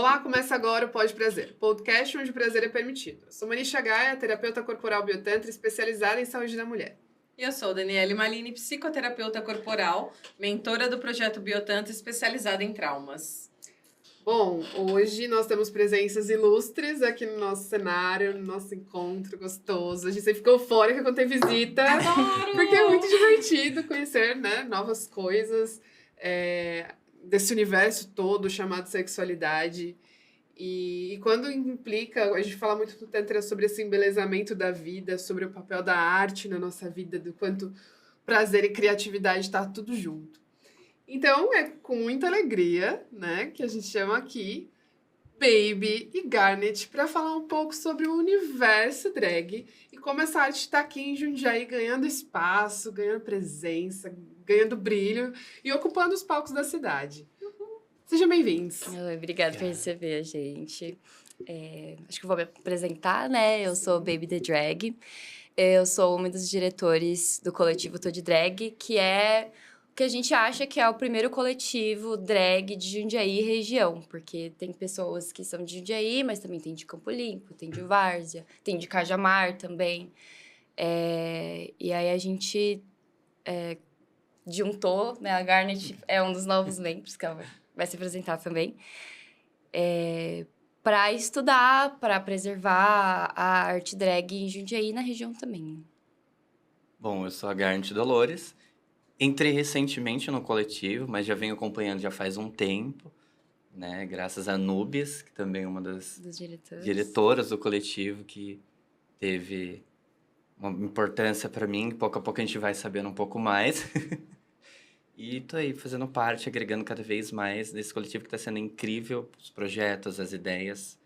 Olá, começa agora o Pode Prazer, podcast onde o prazer é permitido. Eu sou Manisha Gaia, terapeuta corporal biotantra especializada em saúde da mulher. E eu sou Daniele Malini, psicoterapeuta corporal, mentora do projeto Biotantra especializada em traumas. Bom, hoje nós temos presenças ilustres aqui no nosso cenário, no nosso encontro gostoso. A gente sempre ficou eufórica quando tem visita, porque é muito divertido conhecer, né, novas coisas desse universo todo chamado sexualidade. E quando implica, a gente fala muito no Tantra sobre esse embelezamento da vida, sobre o papel da arte na nossa vida, do quanto prazer e criatividade está tudo junto. Então, é com muita alegria, né, que a gente chama aqui Baby e Garnet para falar um pouco sobre o universo drag e como essa arte está aqui em Jundiaí ganhando espaço, ganhando presença, ganhando brilho e ocupando os palcos da cidade. Sejam bem-vindos. Obrigada por receber a gente. Acho que eu vou me apresentar, né? Eu sou Baby the Drag. Eu sou uma dos diretores do coletivo Tô de Drag, que é o que a gente acha que é o primeiro coletivo drag de Jundiaí e região, porque tem pessoas que são de Jundiaí, mas também tem de Campo Limpo, tem de Várzea, tem de Cajamar também. E aí a gente juntou, né? A Garnet é um dos novos membros, que ela vai se apresentar também, para estudar, para preservar a arte drag em Jundiaí e na região também. Bom, eu sou a Garnet Dolores. Entrei recentemente no coletivo, mas já venho acompanhando já faz um tempo, né? Graças a Núbias, que também é uma das diretoras do coletivo, que teve uma importância para mim. Pouco a pouco a gente vai sabendo um pouco mais. E tô aí fazendo parte, agregando cada vez mais nesse coletivo que está sendo incrível, os projetos, as ideias,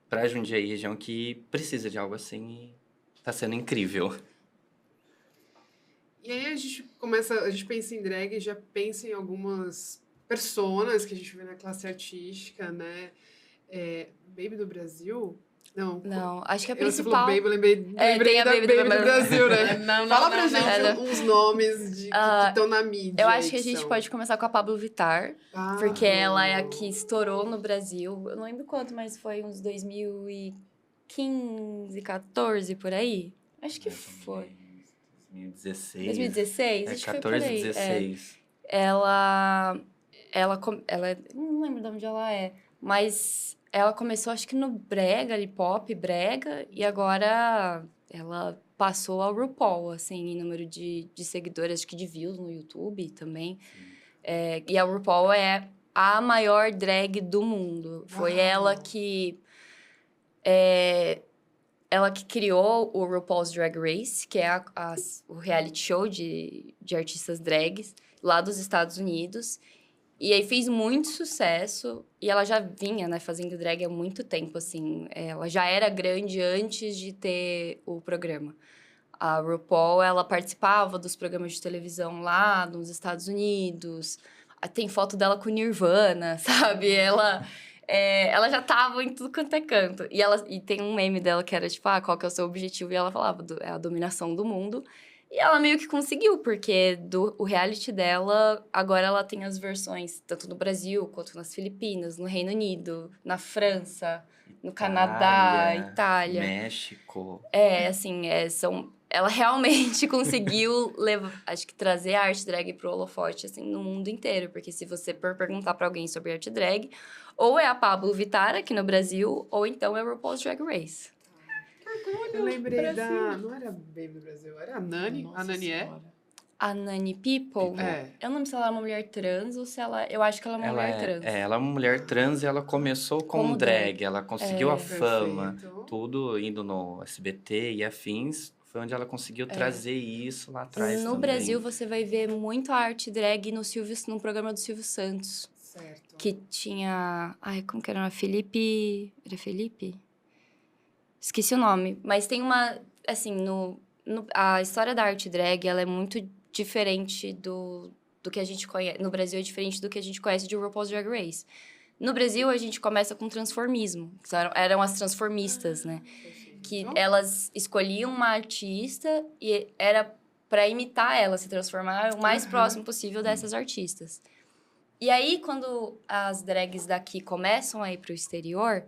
para Jundiaí, região que precisa de algo assim e está sendo incrível. E aí a gente pensa em drag e já pensa em algumas personas que a gente vê na classe artística, né? Baby do Brasil? Não, acho que a Você principal... falou Baby, lembrei da Baby do Brasil, né? Fala pra gente uns nomes que estão na mídia. Eu acho que a gente pode começar com a Pabllo Vittar, porque ela é a que estourou no Brasil. Eu não lembro quanto, mas foi uns 2015, 14, por aí. Acho que foi. 2016? Acho 14, que foi por aí. 16. Ela não lembro de onde ela é, mas ela começou, acho que no brega, ali, pop, brega, e agora ela passou ao RuPaul, assim, em número de seguidores, acho que de views no YouTube também. E a RuPaul é a maior drag do mundo. Foi ela que criou o RuPaul's Drag Race, que é o reality show de artistas drags lá dos Estados Unidos. E aí fez muito sucesso. E ela já vinha, né, fazendo drag há muito tempo, assim. Ela já era grande antes de ter o programa. A RuPaul, ela participava dos programas de televisão lá nos Estados Unidos. Tem foto dela com Nirvana, sabe? Ela já tava em tudo quanto é canto. E tem um meme dela que era tipo, qual que é o seu objetivo? E ela falava, é a dominação do mundo. E ela meio que conseguiu, porque o reality dela, agora ela tem as versões, tanto no Brasil, quanto nas Filipinas, no Reino Unido, na França, no Canadá, Itália. México. Ela realmente conseguiu acho que trazer a arte drag pro holofote, assim, no mundo inteiro. Porque se você for perguntar pra alguém sobre arte drag, ou é a Pabllo Vittar aqui no Brasil, ou então é a RuPaul's Drag Race. Eu lembrei não era Baby do Brasil, era a Nani. Nossa a Nani senhora. A Nani People? Eu não sei se ela é uma mulher trans ou se ela... Eu acho que ela é uma mulher trans. Ela é uma mulher trans e ela começou como drag. Ela conseguiu a fama, tudo indo no SBT e afins. Foi onde ela conseguiu trazer isso lá atrás no também. Brasil, você vai ver muito a arte drag no programa do Silvio Santos. Certo. Que tinha... como que era? Felipe... Era Felipe? Esqueci o nome. Mas tem uma... Assim, a história da arte drag, ela é muito diferente do que a gente conhece. No Brasil, é diferente do que a gente conhece de RuPaul's Drag Race. No Brasil, a gente começa com transformismo. Que eram as transformistas, né? Que elas escolhiam uma artista e era para imitar ela, se transformar o mais próximo possível dessas artistas. E aí, quando as drags daqui começam a ir pro exterior,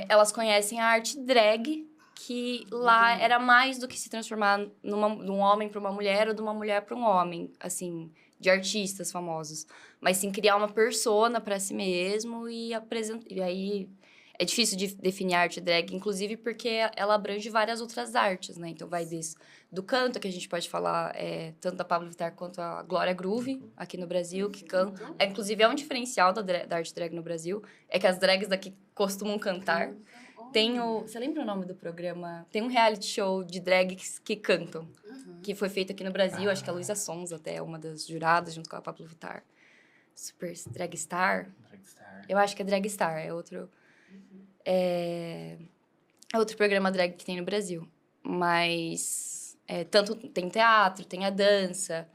elas conhecem a arte drag, que lá era mais do que se transformar de um homem para uma mulher ou de uma mulher para um homem, assim, de artistas famosos. Mas sim criar uma persona para si mesmo e apresentar. E aí é difícil de definir arte drag, inclusive porque ela abrange várias outras artes, né? Então vai desde do canto, que a gente pode falar tanto da Pablo Vittar quanto a Glória Groove, aqui no Brasil, que canta. Inclusive, é um diferencial da arte drag no Brasil, é que as drags daqui costumam cantar. Você lembra o nome do programa? Tem um reality show de drags que cantam, que foi feito aqui no Brasil, acho que a Luísa Sons até é uma das juradas, junto com a Pablo Vittar. Super Drag Star? Eu acho que é Drag Star, é outro programa drag que tem no Brasil. Mas tanto tem teatro, tem a dança.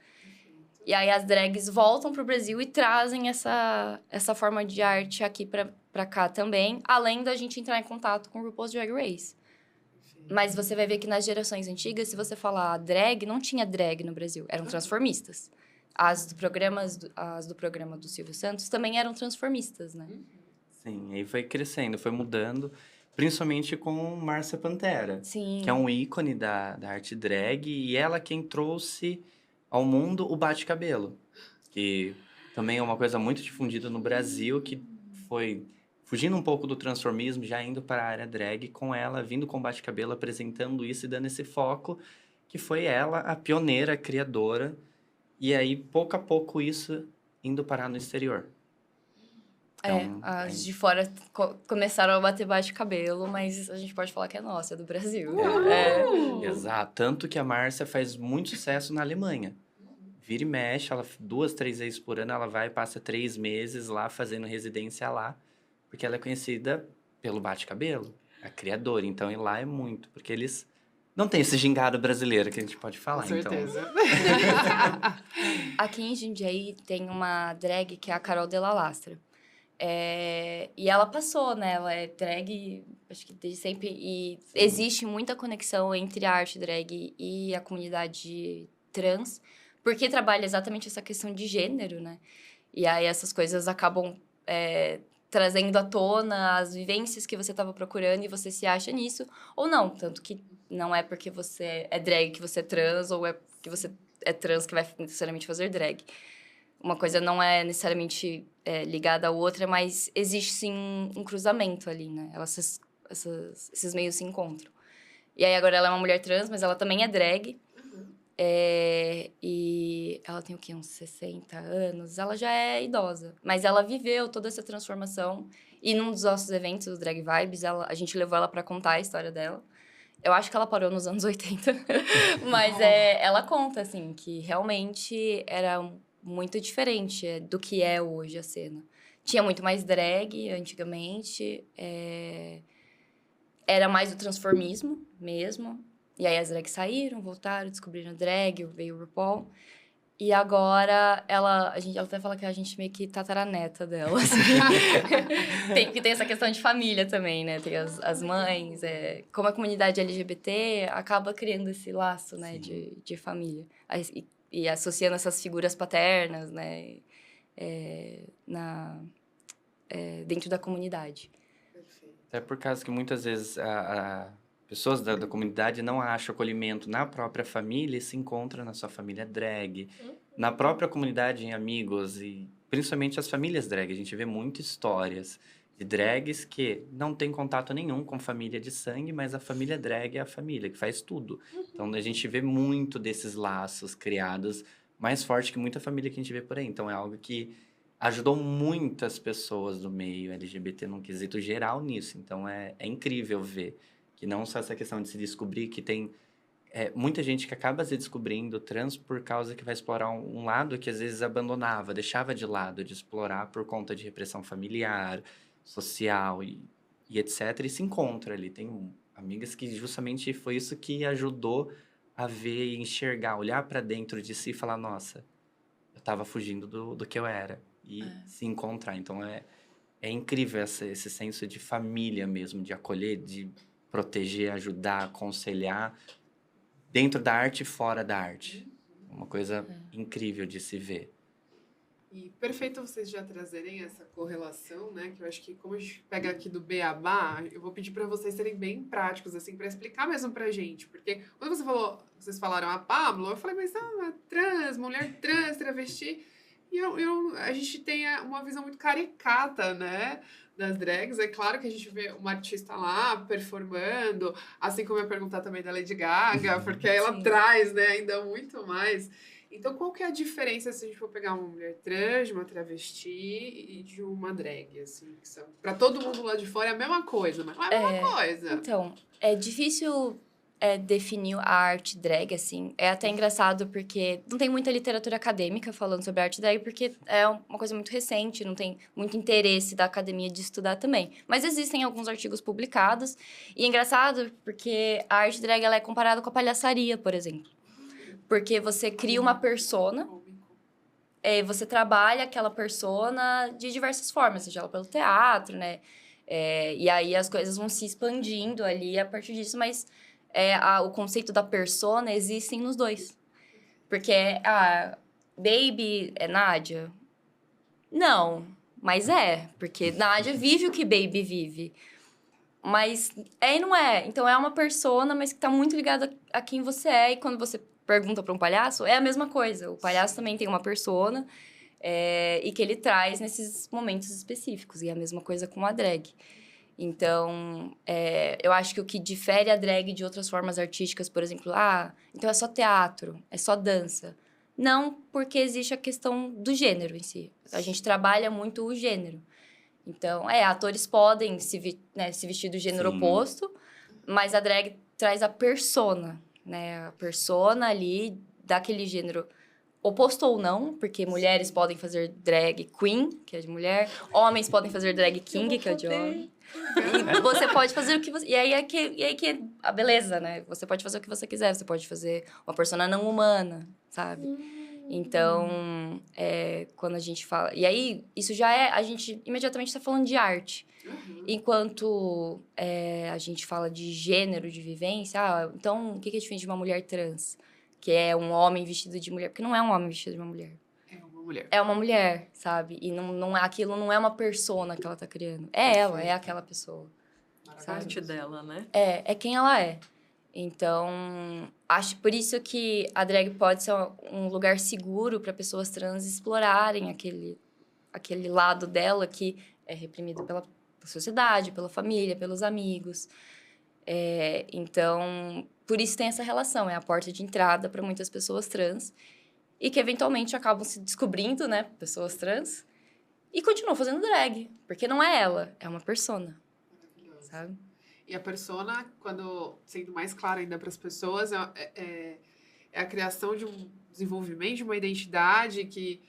E aí as drags voltam pro Brasil e trazem essa forma de arte aqui pra cá também, além da gente entrar em contato com o RuPaul's Drag Race. Mas você vai ver que nas gerações antigas, se você falar drag, não tinha drag no Brasil, eram transformistas. As do programa do Silvio Santos também eram transformistas, né? Sim, aí foi crescendo, foi mudando, principalmente com Márcia Pantera, Sim. que é um ícone da arte drag, e ela quem trouxe ao mundo o bate-cabelo, que também é uma coisa muito difundida no Brasil, que foi fugindo um pouco do transformismo, já indo para a área drag, com ela vindo com o bate-cabelo, apresentando isso e dando esse foco, que foi ela a pioneira, a criadora, e aí, pouco a pouco, isso indo parar no exterior. Então, as de fora começaram a bater bate-cabelo, mas a gente pode falar que é nossa, é do Brasil. Exato. Tanto que a Márcia faz muito sucesso na Alemanha. Vira e mexe, ela 2, 3 vezes por ano, ela vai e passa 3 meses lá, fazendo residência lá, porque ela é conhecida pelo bate-cabelo, a criadora. Então, e lá é muito, porque eles não tem esse gingado brasileiro que a gente pode falar. Com certeza. Então... Aqui em Jundiaí tem uma drag que é a Carol Della Lastra. E ela passou, né? Ela é drag, acho que desde sempre. E existe muita conexão entre a arte drag e a comunidade trans, porque trabalha exatamente essa questão de gênero, né? E aí essas coisas acabam trazendo à tona as vivências que você estava procurando e você se acha nisso, ou não. Tanto que não é porque você é drag que você é trans, ou é porque você é trans que vai necessariamente fazer drag. Uma coisa não é necessariamente ligada à outra, mas existe sim um cruzamento ali, né? Esses meios se encontram. E aí agora ela é uma mulher trans, mas ela também é drag. E ela tem o quê? Uns 60 anos. Ela já é idosa. Mas ela viveu toda essa transformação. E num dos nossos eventos, o Drag Vibes, a gente levou ela pra contar a história dela. Eu acho que ela parou nos anos 80. Mas ela conta, assim, que realmente era muito diferente do que é hoje a cena. Tinha muito mais drag antigamente. Era mais o transformismo mesmo. E aí as drags saíram, voltaram, descobriram drag, veio o RuPaul. E agora ela até fala que a gente meio que tataraneta dela. Assim. tem essa questão de família também, né? Tem as mães. Como a comunidade LGBT acaba criando esse laço, né, de família. E associando essas figuras paternas, né? Dentro da comunidade. Até por causa que muitas vezes pessoas da comunidade não acham acolhimento na própria família e se encontram na sua família drag, na própria comunidade em amigos e principalmente as famílias drag. A gente vê muitas histórias de drags que não tem contato nenhum com família de sangue, mas a família drag é a família que faz tudo. Então a gente vê muito desses laços criados mais forte que muita família que a gente vê por aí. Então é algo que ajudou muitas pessoas do meio LGBT num quesito geral nisso. Então é incrível ver que não só essa questão de se descobrir, que tem muita gente que acaba se descobrindo trans por causa que vai explorar um lado que às vezes abandonava, deixava de lado de explorar por conta de repressão familiar, social e etc. E se encontra ali. Tem amigas que justamente foi isso que ajudou a ver e enxergar, olhar para dentro de si e falar, nossa, eu estava fugindo do que eu era. E se encontrar. Então é incrível esse senso de família mesmo, de acolher, de proteger, ajudar, aconselhar, dentro da arte e fora da arte. Uma coisa incrível de se ver. E perfeito vocês já trazerem essa correlação, né? Que eu acho que como a gente pega aqui do Beabá, eu vou pedir para vocês serem bem práticos, assim, para explicar mesmo pra gente. Porque quando vocês falaram a Pablo, eu falei, mas trans, mulher trans, travesti. E a gente tem uma visão muito caricata, né? Das drags. É claro que a gente vê uma artista lá performando, assim como eu ia perguntar também da Lady Gaga, porque ela Sim. traz, né, ainda muito mais. Então, qual que é a diferença se a gente for pegar uma mulher trans, de uma travesti e de uma drag, assim, que são... Pra todo mundo lá de fora é a mesma coisa, mas não é a mesma coisa. Então, é difícil definir a arte drag, assim. É até engraçado porque não tem muita literatura acadêmica falando sobre arte drag, porque é uma coisa muito recente, não tem muito interesse da academia de estudar também. Mas existem alguns artigos publicados. E é engraçado porque a arte drag ela é comparada com a palhaçaria, por exemplo. Porque você cria uma persona, você trabalha aquela persona de diversas formas, seja ela pelo teatro, né? E aí as coisas vão se expandindo ali a partir disso, mas o conceito da persona existem nos dois. Porque Baby é Nádia? Não, mas porque Nádia vive o que Baby vive. Mas e não é. Então é uma persona, mas que tá muito ligada a quem você é. E quando você pergunta para um palhaço, é a mesma coisa. O palhaço também tem uma persona e que ele traz nesses momentos específicos. E é a mesma coisa com a drag. Então, eu acho que o que difere a drag de outras formas artísticas, por exemplo, então é só teatro, é só dança. Não, porque existe a questão do gênero em si. A gente trabalha muito o gênero. Então, atores podem se vestir do gênero oposto, mas a drag traz a persona, né? A persona ali daquele gênero oposto ou não, porque mulheres podem fazer drag queen, que é de mulher, homens podem fazer drag king, que é de homem. E você pode fazer o que você... E aí que é a beleza, né? Você pode fazer o que você quiser, você pode fazer uma persona não humana, sabe? Então, quando a gente fala... E aí, isso já a gente imediatamente está falando de arte. Enquanto a gente fala de gênero, de vivência, então, o que é diferente de uma mulher trans? Que é um homem vestido de mulher. Porque não é um homem vestido de uma mulher. É uma mulher. É uma mulher, sabe? E aquilo não é uma persona que ela tá criando. É ela, é aquela pessoa. A parte dela, né? É quem ela é. Então, acho por isso que a drag pode ser um lugar seguro para pessoas trans explorarem aquele lado dela que é reprimido pela sociedade, pela família, pelos amigos. Então, por isso tem essa relação, é a porta de entrada para muitas pessoas trans e que eventualmente acabam se descobrindo, né, pessoas trans e continuam fazendo drag, porque não é ela, é uma persona, sabe? E a persona, quando sendo mais clara ainda para as pessoas, é a criação de um desenvolvimento de uma identidade que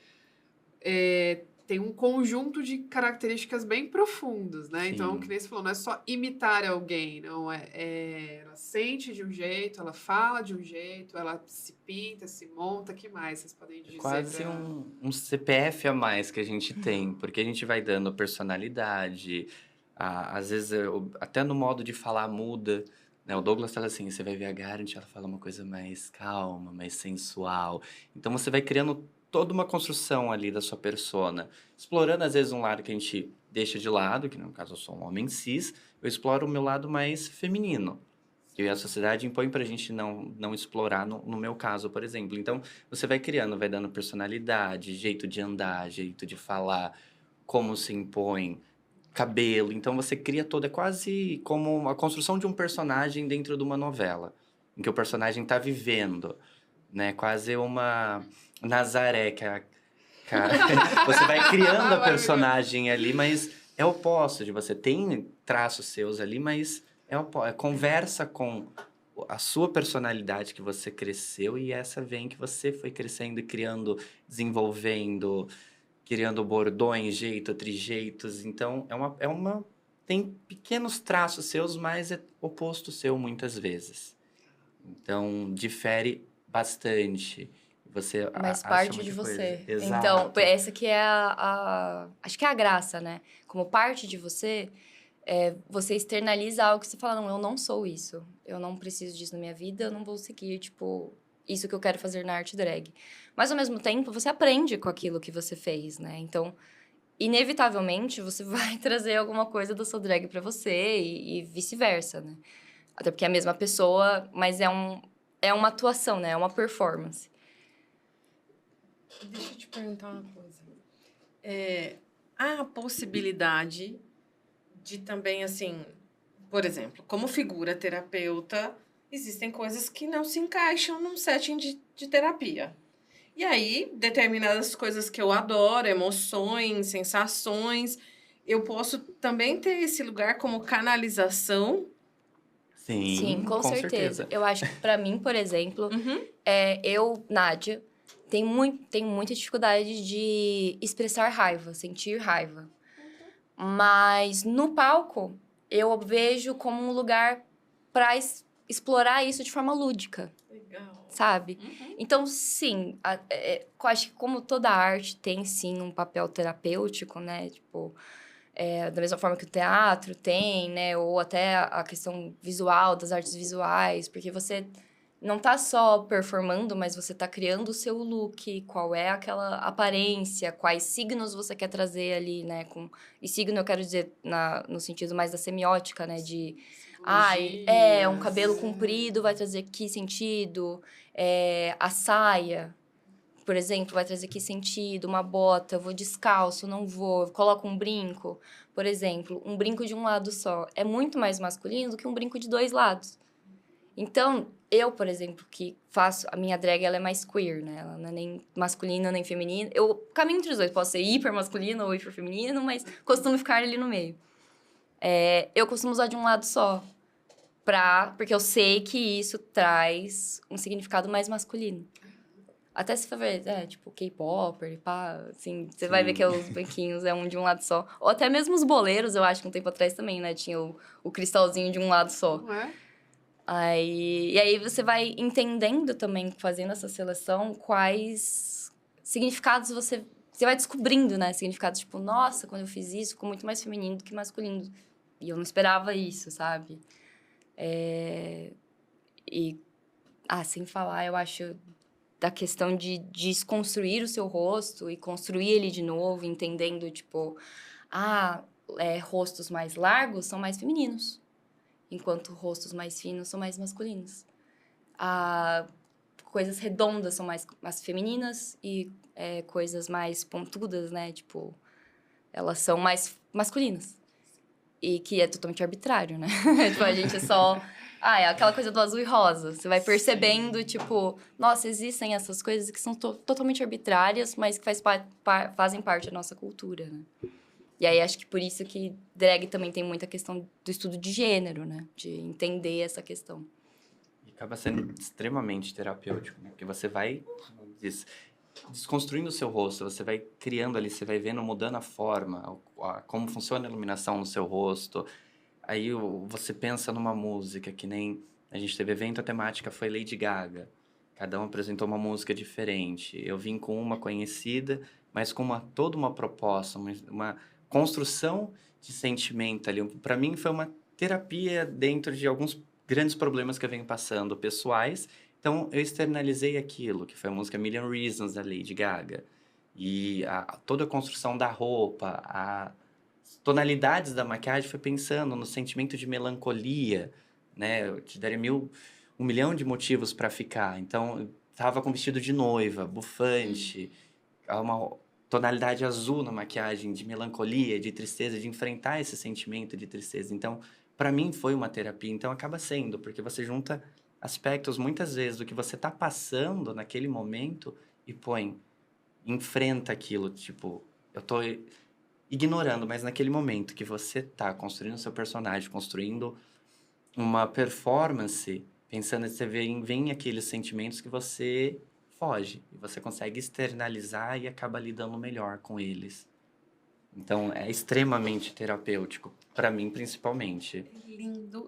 tem um conjunto de características bem profundas, né? Sim. Então, que nem você falou, não é só imitar alguém, não ela sente de um jeito, ela fala de um jeito, ela se pinta, se monta, que mais vocês podem dizer? Quase um CPF a mais que a gente tem, porque a gente vai dando personalidade, às vezes até no modo de falar muda, né? O Douglas fala assim, você vai ver a Garant, ela fala uma coisa mais calma, mais sensual, então você vai criando toda uma construção ali da sua persona, explorando às vezes um lado que a gente deixa de lado, que no caso eu sou um homem cis, eu exploro o meu lado mais feminino, que a sociedade impõe pra gente não explorar, no meu caso, por exemplo. Então, você vai criando, vai dando personalidade, jeito de andar, jeito de falar, como se impõe, cabelo. Então, você cria todo, é quase como a construção de um personagem dentro de uma novela, em que o personagem tá vivendo, né? Quase uma Nazaré, você vai criando a personagem ali, mas é oposto de você. Tem traços seus ali, mas conversa com a sua personalidade que você cresceu e essa vem que você foi crescendo e criando, desenvolvendo, criando bordões, trejeitos. Então, tem pequenos traços seus, mas é oposto seu muitas vezes. Então, difere bastante. Você mas parte de você. Exato. Então, essa que é acho que é a graça, né? Como parte de você, você externaliza algo que você fala, não, eu não sou isso. Eu não preciso disso na minha vida, eu não vou seguir, isso que eu quero fazer na arte drag. Mas, ao mesmo tempo, você aprende com aquilo que você fez, né? Então, inevitavelmente, você vai trazer alguma coisa da sua drag pra você e vice-versa, né? Até porque é a mesma pessoa, mas é uma atuação, né? É uma performance. Deixa eu te perguntar uma coisa. Há a possibilidade de também, assim, por exemplo, como figura terapeuta, existem coisas que não se encaixam num setting de terapia. E aí, determinadas coisas que eu adoro, emoções, sensações, eu posso também ter esse lugar como canalização. Sim, com certeza. Eu acho que, pra mim, por exemplo, Uhum. eu, Nádia, tenho muita dificuldade de expressar raiva, sentir raiva. Mas no palco, eu vejo como um lugar para explorar isso de forma lúdica, Legal. sabe? Uhum. Então, sim, eu acho que como toda arte tem, sim, um papel terapêutico, né? Tipo, da mesma forma que o teatro tem, né? Ou até a questão visual, das artes visuais, porque você não tá só performando, mas você tá criando o seu look, qual é aquela aparência, quais signos você quer trazer ali, né? E signo eu quero dizer no sentido mais da semiótica, né? De, um cabelo comprido vai trazer que sentido? A saia, por exemplo, vai trazer que sentido? Uma bota, eu vou descalço, não vou, coloco um brinco. Por exemplo, um brinco de um lado só é muito mais masculino do que um brinco de 2 lados. Então, eu, por exemplo, que faço... A minha drag, ela é mais queer, né? Ela não é nem masculina, nem feminina. Eu caminho entre os dois. Posso ser hiper masculino ou hiper feminino, mas costumo ficar ali no meio. Eu costumo usar de um lado só. Porque eu sei que isso traz um significado mais masculino. Até se for ver, tipo, K-popper, pá, assim... Você vai ver que os branquinhos é um de um lado só. Ou até mesmo os boleiros, eu acho que um tempo atrás também, né? Tinha o cristalzinho de um lado só. Não é? E aí você vai entendendo também, fazendo essa seleção, quais significados você vai descobrindo, né? Significados tipo, nossa, quando eu fiz isso, ficou muito mais feminino do que masculino. E eu não esperava isso, sabe? Sem falar, eu acho, da questão de desconstruir o seu rosto e construir ele de novo, entendendo, tipo, rostos mais largos são mais femininos. Enquanto rostos mais finos são mais masculinos. Coisas redondas são mais femininas e coisas mais pontudas, né? Tipo, elas são mais masculinas. E que é totalmente arbitrário, né? Tipo, a gente só... é aquela coisa do azul e rosa. Você vai percebendo, tipo... Nossa, existem essas coisas que são totalmente arbitrárias, mas que fazem parte da nossa cultura, né? E aí, acho que por isso que drag também tem muita questão do estudo de gênero, né? De entender essa questão. E acaba sendo extremamente terapêutico, né? Porque você vai desconstruindo o seu rosto, você vai criando ali, você vai vendo, mudando a forma, como funciona a iluminação no seu rosto. Aí você pensa numa música, que nem a gente teve evento, a temática foi Lady Gaga. Cada um apresentou uma música diferente. Eu vim com uma conhecida, mas com toda uma proposta, uma construção de sentimento ali. Para mim foi uma terapia dentro de alguns grandes problemas que eu venho passando, pessoais. Então eu externalizei aquilo, que foi a música Million Reasons da Lady Gaga. E toda a construção da roupa, as tonalidades da maquiagem foi pensando no sentimento de melancolia, né? Eu te daria 1 milhão de motivos para ficar. Então eu tava com vestido de noiva, bufante, uma tonalidade azul na maquiagem, de melancolia, de tristeza, de enfrentar esse sentimento de tristeza. Então, para mim, foi uma terapia. Então, acaba sendo, porque você junta aspectos, muitas vezes, do que você tá passando naquele momento e enfrenta aquilo. Tipo, eu tô ignorando, mas naquele momento que você tá construindo seu personagem, construindo uma performance, pensando em você vem aqueles sentimentos que você foge. E você consegue externalizar e acaba lidando melhor com eles. Então, é extremamente terapêutico. Para mim, principalmente.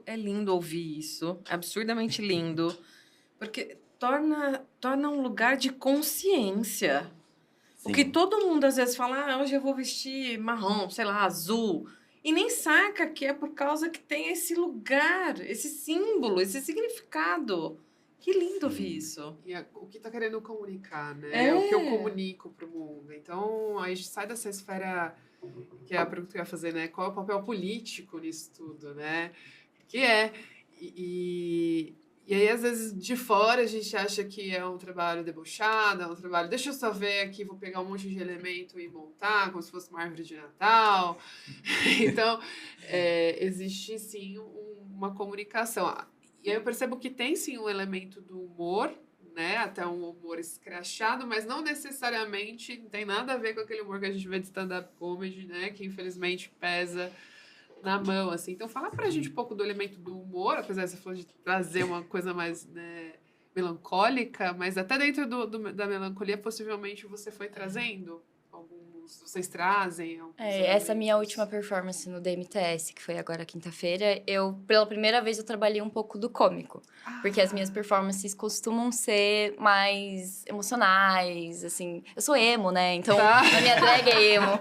É lindo ouvir isso. É absurdamente lindo. Porque torna um lugar de consciência. Sim. O que todo mundo às vezes fala, hoje eu vou vestir marrom, sei lá, azul. E nem saca que é por causa que tem esse lugar, esse símbolo, esse significado. Que lindo ouvir isso. E o que tá querendo comunicar, né? É o que eu comunico pro mundo. Então, aí a gente sai dessa esfera, que é a pergunta que eu ia fazer, né? Qual é o papel político nisso tudo, né? Que é... E aí, às vezes, de fora, a gente acha que é um trabalho debochado, é um trabalho... Deixa eu só ver aqui, vou pegar um monte de elemento e montar, como se fosse uma árvore de Natal. Então, existe, sim, uma comunicação. E aí eu percebo que tem, sim, um elemento do humor, né? Até um humor escrachado, mas não necessariamente tem nada a ver com aquele humor que a gente vê de stand-up comedy, né? Que, infelizmente, pesa na mão, assim. Então, fala pra gente um pouco do elemento do humor, apesar de você falar de trazer uma coisa mais, né, melancólica, mas até dentro da melancolia, possivelmente, você foi trazendo vocês trazem. Essa minha última performance no DMTS, que foi agora quinta-feira, pela primeira vez, eu trabalhei um pouco do cômico. Porque as minhas performances costumam ser mais emocionais, assim. Eu sou emo, né? Então, a minha drag é emo.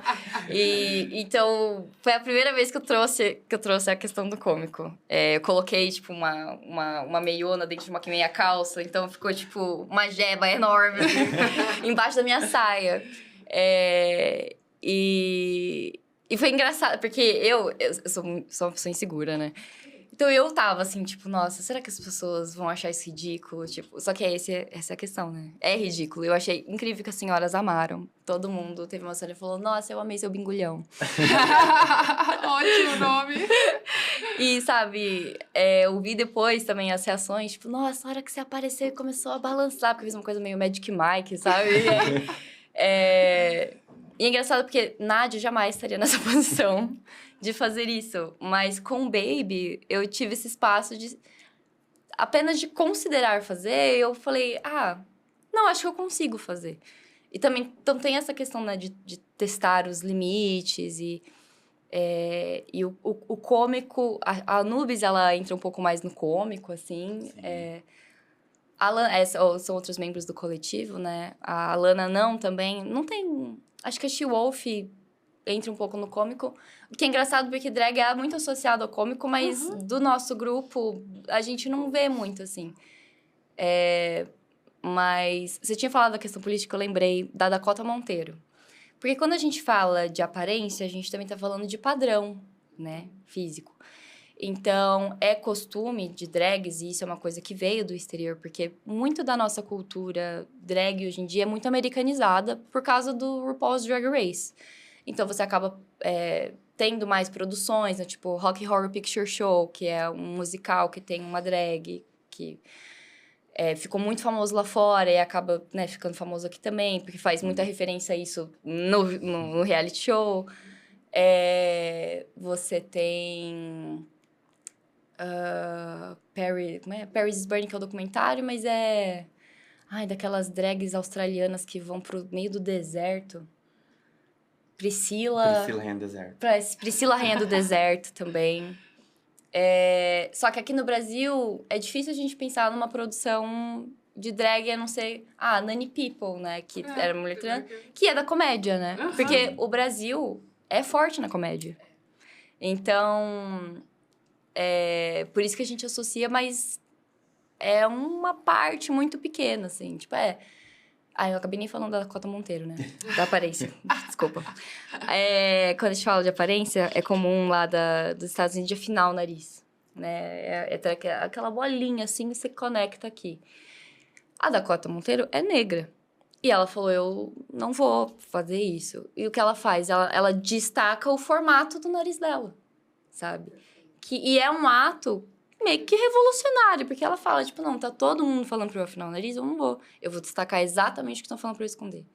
Então, foi a primeira vez que eu trouxe a questão do cômico. Eu coloquei, tipo, uma meiona dentro de uma meia calça. Então, ficou, tipo, uma jeba enorme assim, embaixo da minha saia. E foi engraçado, porque eu sou uma pessoa insegura, né? Então eu tava assim, tipo, nossa, será que as pessoas vão achar isso ridículo? Tipo, só que essa é a questão, né? É ridículo. Eu achei incrível que as senhoras amaram. Todo mundo teve uma cena e falou, nossa, eu amei seu bingulhão. Ótimo nome! E, sabe, eu vi depois também as reações, tipo, nossa, a hora que você apareceu e começou a balançar, porque eu fiz uma coisa meio Magic Mike, sabe? E aí, E é engraçado porque Nádia jamais estaria nessa posição de fazer isso. Mas com o Baby, eu tive esse espaço de... Apenas de considerar fazer, eu falei... não, acho que eu consigo fazer. E também então, tem essa questão, né, de testar os limites e o cômico... A Anubis, ela entra um pouco mais no cômico, assim. São outros membros do coletivo, né? A Alana não, também. Não tem... Acho que a She-Wolf entra um pouco no cômico. O que é engraçado, porque drag é muito associado ao cômico, mas do nosso grupo, a gente não vê muito, assim. Mas você tinha falado da questão política, eu lembrei da Dakota Monteiro. Porque quando a gente fala de aparência, a gente também tá falando de padrão, né? Físico. Então, é costume de drags, e isso é uma coisa que veio do exterior, porque muito da nossa cultura drag hoje em dia é muito americanizada por causa do RuPaul's Drag Race. Então, você acaba tendo mais produções, né? Tipo Rocky Horror Picture Show, que é um musical que tem uma drag que ficou muito famoso lá fora e acaba, né, ficando famoso aqui também, porque faz muita referência a isso no reality show. Você tem... Paris is Burning, que é o documentário, mas daquelas drags australianas que vão pro meio do deserto. Priscila Rainha do Deserto. Priscila Rainha do Deserto também. Só que aqui no Brasil é difícil a gente pensar numa produção de drag, a não ser Nani People, né? Que era mulher trans, que é da comédia, né? Porque o Brasil é forte na comédia. Então... por isso que a gente associa, mas é uma parte muito pequena, assim. Tipo, eu acabei nem falando da Dakota Monteiro, né? Da aparência. Desculpa. Quando a gente fala de aparência, é comum lá dos Estados Unidos de afinar o nariz, né? Aquela bolinha, assim, você conecta aqui. A Dakota Monteiro é negra. E ela falou, eu não vou fazer isso. E o que ela faz? Ela destaca o formato do nariz dela, sabe? E é um ato meio que revolucionário, porque ela fala, tipo, não, tá todo mundo falando pra eu afinar o nariz, eu não vou. Eu vou destacar exatamente o que estão falando pra eu esconder.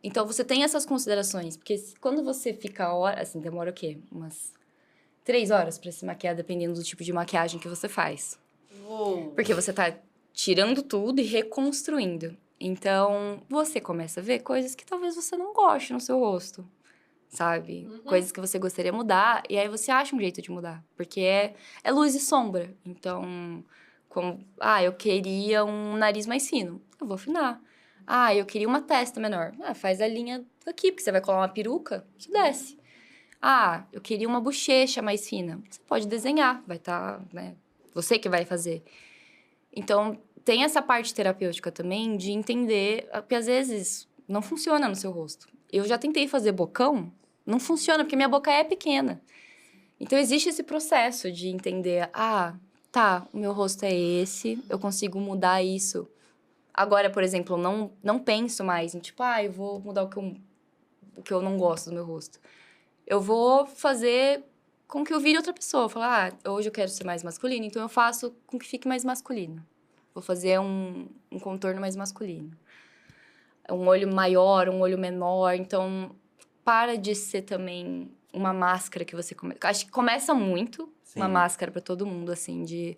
Então, você tem essas considerações, porque quando você fica assim, demora o quê? Umas 3 horas pra se maquiar, dependendo do tipo de maquiagem que você faz. Porque você tá tirando tudo e reconstruindo. Então, você começa a ver coisas que talvez você não goste no seu rosto. Sabe? Coisas que você gostaria de mudar, e aí você acha um jeito de mudar. Porque é luz e sombra. Então, eu queria um nariz mais fino. Eu vou afinar. Eu queria uma testa menor. Faz a linha aqui, porque você vai colar uma peruca, você desce. Eu queria uma bochecha mais fina. Você pode desenhar, vai estar, né? Você que vai fazer. Então, tem essa parte terapêutica também de entender que às vezes não funciona no seu rosto. Eu já tentei fazer bocão, não funciona porque minha boca é pequena. Então existe esse processo de entender, tá, o meu rosto é esse, eu consigo mudar isso. Agora, por exemplo, não penso mais em tipo, eu vou mudar o que eu não gosto do meu rosto. Eu vou fazer com que eu vire outra pessoa. Falar, hoje eu quero ser mais masculino, então eu faço com que fique mais masculino. Vou fazer um contorno mais masculino. Um olho maior, um olho menor. Então, para de ser também uma máscara que você... Acho que começa muito uma máscara pra todo mundo, assim, de...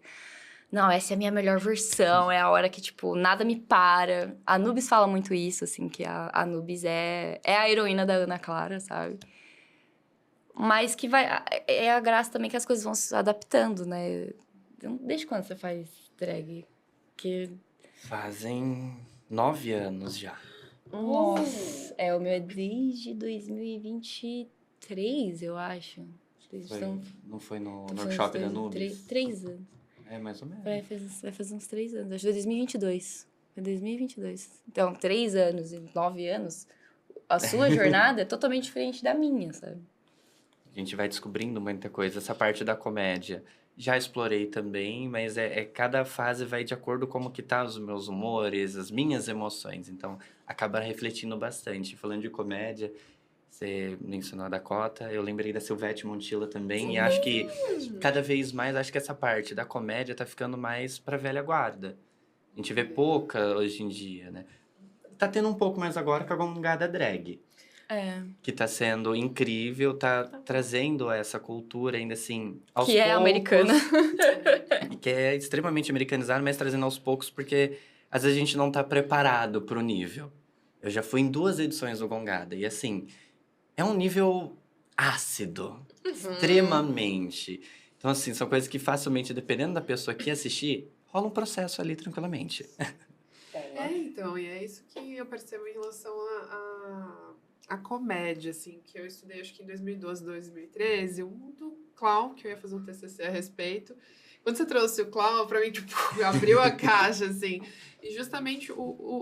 Não, essa é a minha melhor versão, é a hora que, tipo, nada me para. A Anubis fala muito isso, assim, que a Anubis é a heroína da Ana Clara, sabe? Mas que é a graça também que as coisas vão se adaptando, né? Desde quando você faz drag? Fazem 9 anos já. Nossa! O meu é desde 2023, eu acho. Não foi no workshop da Anubis? 3 anos. É, mais ou menos. Vai fazer uns 3 anos. Acho que 2022. Foi 2022. Então, 3 anos e 9 anos, a sua jornada é totalmente diferente da minha, sabe? A gente vai descobrindo muita coisa. Essa parte da comédia, já explorei também, mas cada fase vai de acordo com como que tá os meus humores, as minhas emoções. Então, acaba refletindo bastante. Falando de comédia, você mencionou a Dakota, eu lembrei da Silvete Montilla também. Sim. E acho que, cada vez mais, acho que essa parte da comédia tá ficando mais pra velha guarda. A gente vê pouca hoje em dia, né? Tá tendo um pouco mais agora com a Gongada Drag. Que tá sendo incrível, tá trazendo essa cultura ainda assim, aos poucos. Que é americana. Que é extremamente americanizada, mas trazendo aos poucos, porque às vezes a gente não tá preparado pro nível. Eu já fui em 2 edições do Gongada, e assim, é um nível ácido, extremamente. Então assim, são coisas que facilmente, dependendo da pessoa que assistir, rola um processo ali tranquilamente. Então, e é isso que eu percebo em relação a comédia, assim, que eu estudei acho que em 2012, 2013, do Clown, que eu ia fazer um TCC a respeito. Quando você trouxe o Clown, pra mim, tipo, abriu a caixa, assim. E justamente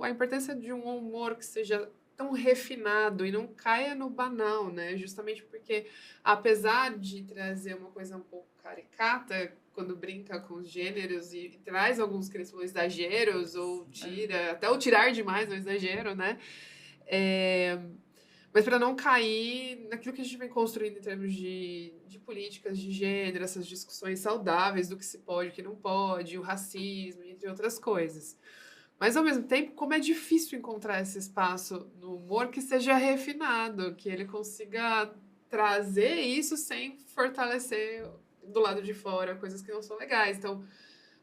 a importância de um humor que seja tão refinado e não caia no banal, né? Justamente porque, apesar de trazer uma coisa um pouco caricata, quando brinca com os gêneros e traz alguns que eles falam exageros, ou tira, até o tirar demais é um exagero, né? Mas para não cair naquilo que a gente vem construindo em termos de políticas de gênero, essas discussões saudáveis do que se pode e o que não pode, o racismo, entre outras coisas. Mas, ao mesmo tempo, como é difícil encontrar esse espaço no humor que seja refinado, que ele consiga trazer isso sem fortalecer do lado de fora coisas que não são legais. Então,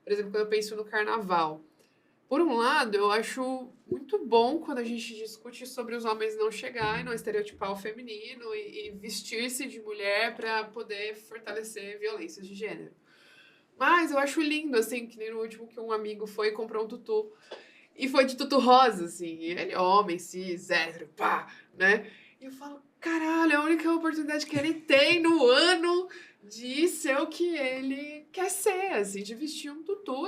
por exemplo, quando eu penso no carnaval, por um lado, eu acho muito bom quando a gente discute sobre os homens não chegar e não estereotipar o feminino e vestir-se de mulher para poder fortalecer violências de gênero. Mas eu acho lindo, assim, que nem no último que um amigo foi e comprou um tutu. E foi de tutu rosa, assim. E ele, homem, cis, hétero, pá, né? E eu falo, caralho, é a única oportunidade que ele tem no ano de ser o que ele quer ser, assim, de vestir um tutu.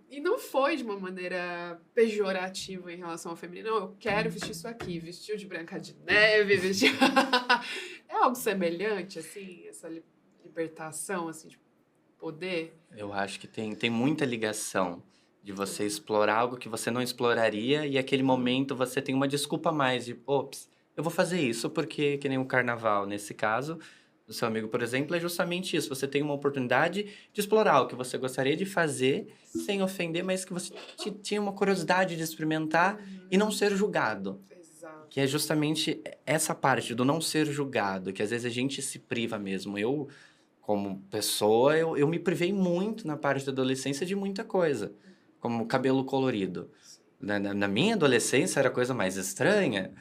E não foi de uma maneira pejorativa em relação ao feminino. Não, eu quero vestir isso aqui. Vestiu de Branca de Neve, vestiu... É algo semelhante, assim, essa libertação, assim, de poder? Eu acho que tem muita ligação de você explorar algo que você não exploraria e aquele momento você tem uma desculpa a mais de, ops, eu vou fazer isso porque, que nem o carnaval, nesse caso, do seu amigo, por exemplo, é justamente isso. Você tem uma oportunidade de explorar o que você gostaria de fazer sem ofender, mas que você tinha uma curiosidade de experimentar e não ser julgado. Exato. Que é justamente essa parte do não ser julgado, que às vezes a gente se priva mesmo. Eu, como pessoa, eu me privei muito na parte da adolescência de muita coisa, como cabelo colorido. Na minha adolescência era a coisa mais estranha,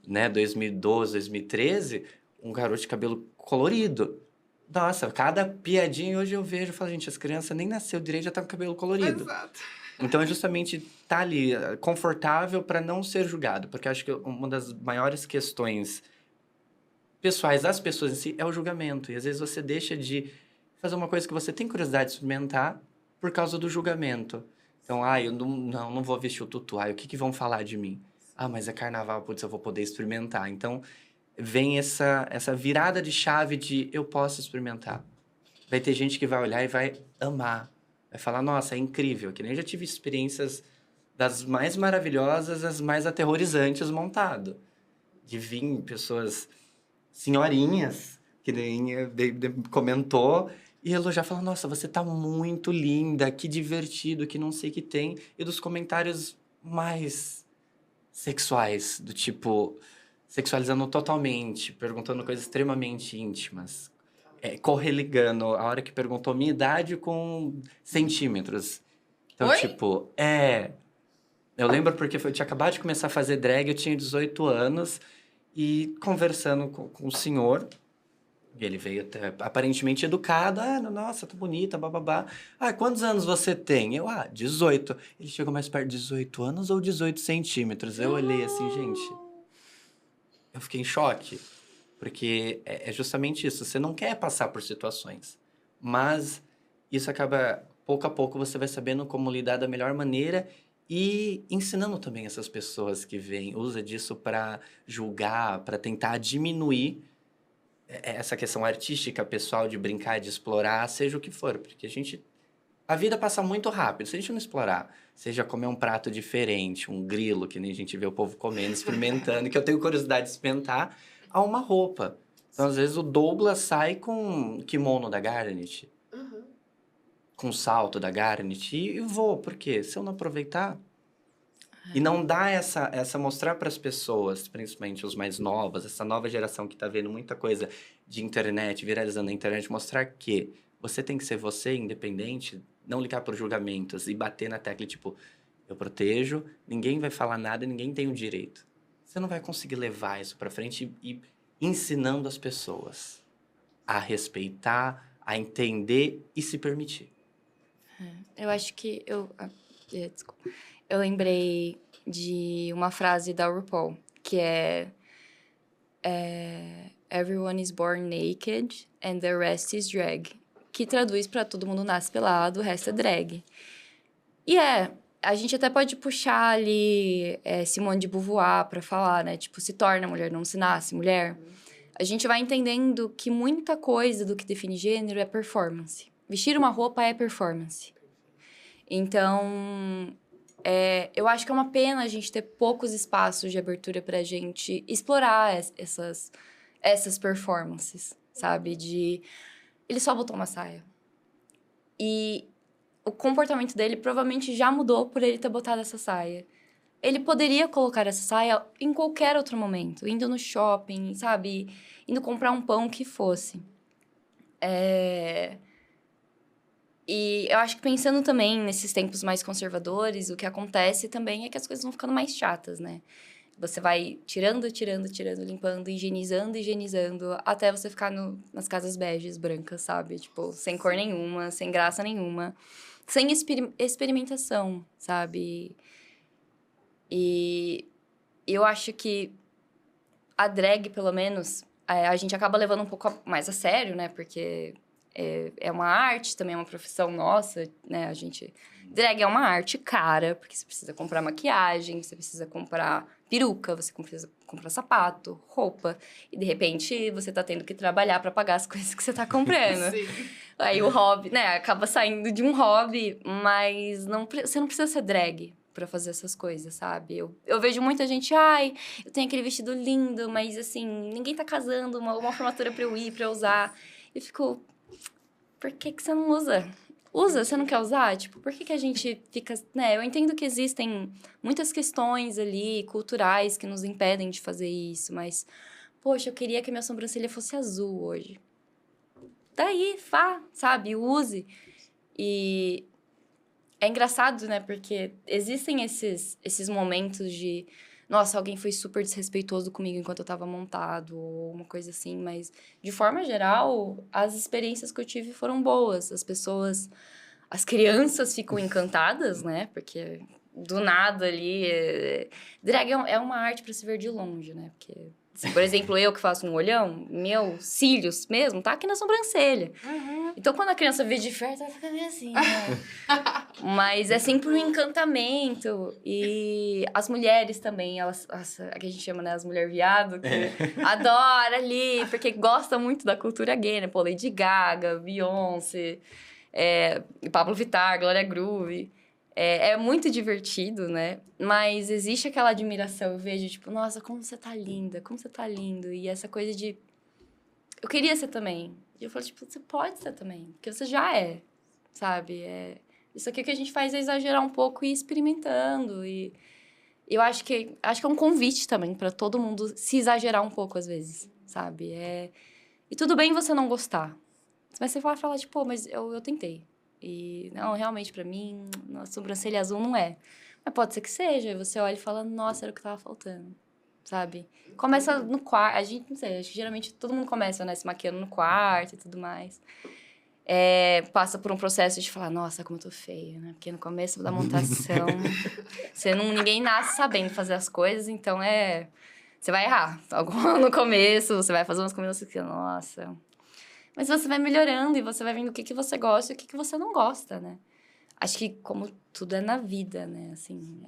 né? 2012, 2013, um garoto de cabelo colorido. Nossa, cada piadinha hoje eu vejo e falo, gente, as crianças nem nasceu direito, já tá com cabelo colorido. Exato. Então é justamente tá ali, confortável para não ser julgado, porque eu acho que uma das maiores questões pessoais das pessoas em si é o julgamento. E às vezes você deixa de fazer uma coisa que você tem curiosidade de experimentar por causa do julgamento. Então, eu não vou vestir o tutu. O que vão falar de mim? Mas é carnaval, putz, eu vou poder experimentar. Então, vem essa virada de chave de eu posso experimentar. Vai ter gente que vai olhar e vai amar. Vai falar, nossa, é incrível. Que nem eu já tive experiências das mais maravilhosas, as mais aterrorizantes montado. De vir pessoas, senhorinhas, que nem comentou, e elogiar, falar, nossa, você tá muito linda, que divertido, que não sei o que tem. E dos comentários mais sexuais, do tipo, sexualizando totalmente, perguntando coisas extremamente íntimas. Correligando a hora que perguntou minha idade com centímetros. Então, Oi? tipo, eu lembro porque eu tinha acabado de começar a fazer drag, eu tinha 18 anos, e conversando com o senhor, e ele veio até, aparentemente educado, nossa, tá bonita, bababá. Quantos anos você tem? Eu, 18. Ele chegou mais perto, 18 anos ou 18 centímetros? Eu olhei assim, gente, eu fiquei em choque. Porque é justamente isso. Você não quer passar por situações. Mas isso acaba... Pouco a pouco você vai sabendo como lidar da melhor maneira e ensinando também essas pessoas que vêm. Usa disso para julgar, para tentar diminuir essa questão artística, pessoal, de brincar, de explorar, seja o que for. Porque a vida passa muito rápido. Se a gente não explorar, seja comer um prato diferente, um grilo, que nem a gente vê o povo comendo, experimentando, que eu tenho curiosidade de experimentar, a uma roupa. Então, às vezes, o Douglas sai com o kimono da Garnet, com o salto da Garnet, e vou. Por quê? Se eu não aproveitar... E não dá mostrar para as pessoas, principalmente os mais novos, essa nova geração que está vendo muita coisa de internet, viralizando na internet, mostrar que você tem que ser você, independente, não ligar para os julgamentos e bater na tecla, tipo, eu protejo, ninguém vai falar nada, ninguém tem o direito. Você não vai conseguir levar isso para frente e ensinando as pessoas a respeitar, a entender e se permitir. Eu acho que desculpa. Eu lembrei de uma frase da RuPaul, que é Everyone is born naked and the rest is drag. Que traduz pra todo mundo nasce pelado, o resto é drag. E a gente até pode puxar ali Simone de Beauvoir pra falar, né? Tipo, se torna mulher, não se nasce mulher. A gente vai entendendo que muita coisa do que define gênero é performance. Vestir uma roupa é performance. Então, eu acho que é uma pena a gente ter poucos espaços de abertura pra gente explorar essas performances, sabe? Ele só botou uma saia. E o comportamento dele provavelmente já mudou por ele ter botado essa saia. Ele poderia colocar essa saia em qualquer outro momento. Indo no shopping, sabe? Indo comprar um pão, que fosse. E eu acho que pensando também nesses tempos mais conservadores, o que acontece também é que as coisas vão ficando mais chatas, né? Você vai tirando, limpando, higienizando, até você ficar nas casas beges, brancas, sabe? Tipo, sem cor nenhuma, sem graça nenhuma, sem experimentação, sabe? E eu acho que a drag, pelo menos, a gente acaba levando um pouco mais a sério, né? Porque é uma arte, também é uma profissão nossa, né? Drag é uma arte cara, porque você precisa comprar maquiagem, você precisa comprar peruca, você precisa comprar sapato, roupa. E, de repente, você tá tendo que trabalhar para pagar as coisas que você tá comprando. Sim. Aí o hobby, né? Acaba saindo de um hobby, mas você não precisa ser drag pra fazer essas coisas, sabe? Eu vejo muita gente, eu tenho aquele vestido lindo, mas, assim, ninguém tá casando, uma formatura pra eu ir, pra eu usar. Eu fico... Por que você não usa? Usa, você não quer usar? Tipo, por que a gente fica... Né? Eu entendo que existem muitas questões ali, culturais, que nos impedem de fazer isso, mas... Poxa, eu queria que a minha sobrancelha fosse azul hoje. Daí, sabe? Use. E é engraçado, né? Porque existem esses momentos de... Nossa, alguém foi super desrespeitoso comigo enquanto eu tava montado, ou uma coisa assim, mas, de forma geral, as experiências que eu tive foram boas. As crianças ficam encantadas, né? Porque, do nada ali... Drag é uma arte pra se ver de longe, né? Porque, assim, por exemplo, eu que faço um olhão, meus cílios mesmo, tá aqui na sobrancelha. Uhum. Então, quando a criança vê de perto, ela fica meio assim, né? Mas é sempre um encantamento. E as mulheres também, elas... que a gente chama, né? As mulheres viado, que adora ali, porque gosta muito da cultura gay, né? Pô, Lady Gaga, Beyoncé, Pablo Vittar, Glória Groove. É muito divertido, né? Mas existe aquela admiração. Eu vejo, tipo, nossa, como você tá linda, como você tá lindo. E essa coisa de... Eu queria ser também. E eu falo, tipo, você pode ser também. Porque você já é, sabe? Isso aqui que a gente faz é exagerar um pouco e ir experimentando. E eu acho que é um convite também para todo mundo se exagerar um pouco às vezes, sabe? E tudo bem você não gostar. Mas você vai falar, tipo, pô, mas eu tentei. E, não, realmente, pra mim, a sobrancelha azul não é. Mas pode ser que seja. Você olha e fala, nossa, era o que tava faltando, sabe? Começa no quarto. A gente, não sei, acho que geralmente todo mundo começa, né, se maquiando no quarto e tudo mais. Passa por um processo de falar, nossa, como eu tô feia, né? Porque no começo da montação, ninguém nasce sabendo fazer as coisas, então você vai errar. No começo, você vai fazer umas combinações que, nossa... Mas você vai melhorando e você vai vendo o que você gosta e o que você não gosta, né? Acho que como tudo é na vida, né? Assim,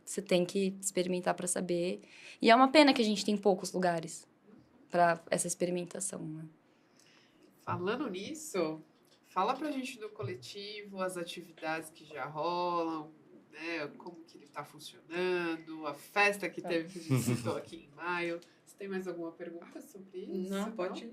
você tem que experimentar para saber. E é uma pena que a gente tem poucos lugares para essa experimentação, né? Falando nisso, fala pra gente do coletivo, as atividades que já rolam, né? Como que ele tá funcionando, a festa que teve, que a gente citou aqui em maio. Você tem mais alguma pergunta sobre isso? Não, pode.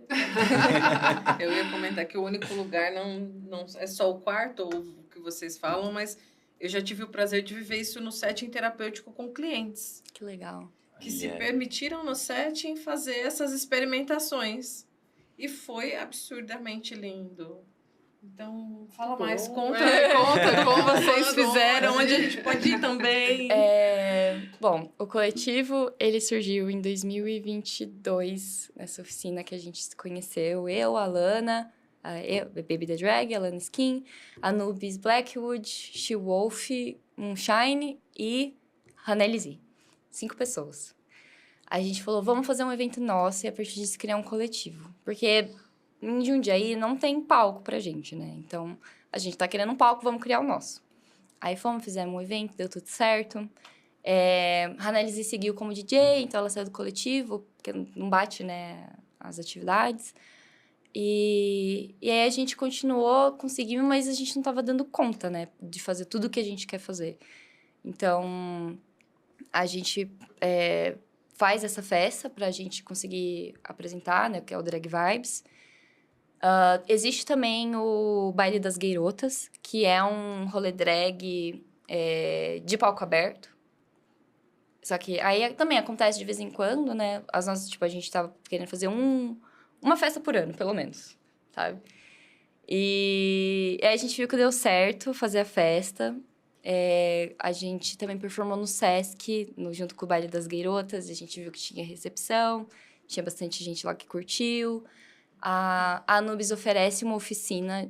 Eu ia comentar que o único lugar não é só o quarto, ou o que vocês falam, mas eu já tive o prazer de viver isso no setting terapêutico com clientes. Que legal. Que se permitiram no setting fazer essas experimentações. E foi absurdamente lindo. Então, fala mais, conta como vocês fizeram, onde a gente pode ir também. Bom, o coletivo, ele surgiu em 2022, nessa oficina que a gente se conheceu. Eu, a Lana, Baby the Drag, a Lana Skin, a Nubis Blackwood, She Wolf, Moonshine e Haneli Z. 5 pessoas. A gente falou, vamos fazer um evento nosso e a partir disso criar um coletivo. Porque em Jundiaí não tem palco pra gente, né? Então, a gente tá querendo um palco, vamos criar o nosso. Aí fizemos um evento, deu tudo certo. A Haneli seguiu como DJ, então ela saiu do coletivo, porque não bate, né, as atividades. E aí a gente continuou, conseguimos, mas a gente não tava dando conta, né, de fazer tudo o que a gente quer fazer. Então, a gente faz essa festa pra gente conseguir apresentar, né, que é o Drag Vibes. Existe também o Baile das Gayrotas, que é um rolê drag de palco aberto. Só que aí também acontece de vez em quando, né? A gente tava querendo fazer uma festa por ano, pelo menos, sabe? E aí a gente viu que deu certo fazer a festa. A gente também performou no Sesc, junto com o Baile das Gayrotas. A gente viu que tinha recepção, tinha bastante gente lá que curtiu. A Anubis oferece uma oficina,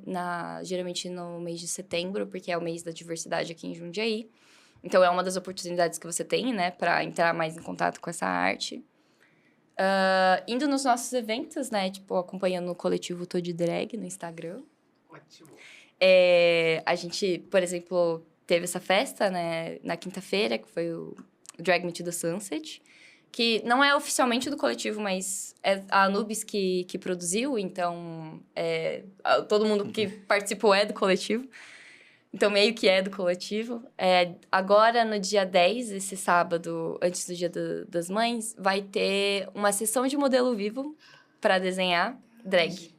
geralmente no mês de setembro, porque é o mês da diversidade aqui em Jundiaí. Então, é uma das oportunidades que você tem, né, para entrar mais em contato com essa arte. Indo nos nossos eventos, né, tipo, acompanhando o coletivo Tô de Drag no Instagram. Ótimo. A gente, por exemplo, teve essa festa, né, na quinta-feira, que foi o Drag Me to the Sunset, que não é oficialmente do coletivo, mas é a Anubis que produziu, então todo mundo que participou é do coletivo. Então, meio que é do coletivo. Agora, no dia 10, esse sábado, antes do Dia das Mães, vai ter uma sessão de modelo vivo para desenhar drag.